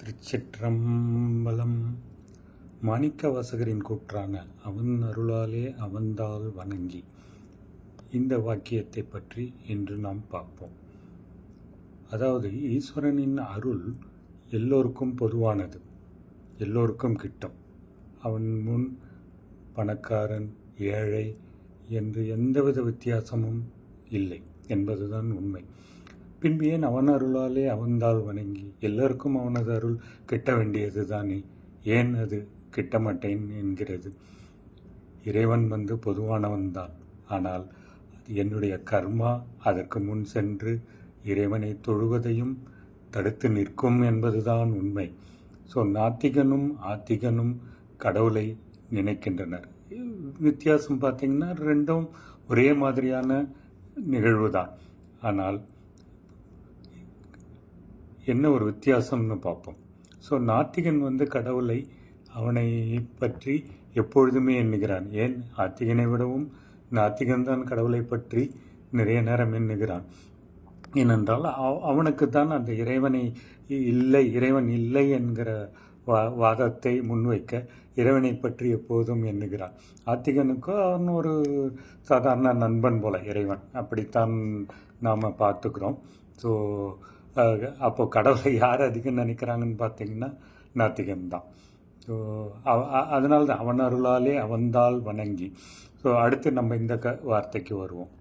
திருச்சிற்றம்பலம். மாணிக்கவாசகரின் கூற்றான அவன் அருளாலே அவன்தாள் வணங்கி இந்த வாக்கியத்தை பற்றி இன்று நாம் பார்ப்போம். அதாவது ஈஸ்வரனின் அருள் எல்லோருக்கும் பொதுவானது, எல்லோருக்கும் கிட்டும். அவன் முன் பணக்காரன் ஏழை என்று எந்தவித வித்தியாசமும் இல்லை என்பதுதான் உண்மை. பின்பு ஏன் அவன் அருளாலே அவன்தாள் வணங்கி? எல்லோருக்கும் அவனது அருள் கிட்ட வேண்டியது தானே, ஏன் அது கிட்ட மாட்டேன் என்கிறது? இறைவன் பொதுவானவன்தான். ஆனால் என்னுடைய கர்மா அதற்கு முன் சென்று இறைவனை தொழுவதையும் தடுத்து நிற்கும் என்பதுதான் உண்மை. ஸோ நாத்திகனும் ஆத்திகனும் கடவுளை நினைக்கின்றனர். வித்தியாசம் பார்த்திங்கன்னா ரெண்டும் ஒரே மாதிரியான நிகழ்வு தான். ஆனால் என்ன ஒரு வித்தியாசம்னு பார்ப்போம். ஸோ நாத்திகன் கடவுளை அவனை பற்றி எப்பொழுதுமே எண்ணுகிறான். ஏன் ஆத்திகனை விடவும் நாத்திகன்தான் கடவுளை பற்றி நிறைய நேரம் எண்ணுகிறான். ஏனென்றால் அவனுக்கு தான் அந்த இறைவன் இல்லை என்கிற வாதத்தை முன்வைக்க இறைவனை பற்றி எப்போதும் எண்ணுகிறான். ஆத்திகனுக்கோ அவன் ஒரு சாதாரண நண்பன் போல இறைவன், அப்படித்தான் நாம் பார்த்துக்கிறோம். ஸோ அப்போது கடவுளை யார் அதிகம் நினைக்கிறாங்கன்னு பார்த்தீங்கன்னா நாத்திகன்தான். ஸோ அதனால தான் அவன் அருளாலே அவன்தாள் வணங்கி. ஸோ அடுத்து நம்ம இந்த வார்த்தைக்கு வருவோம்.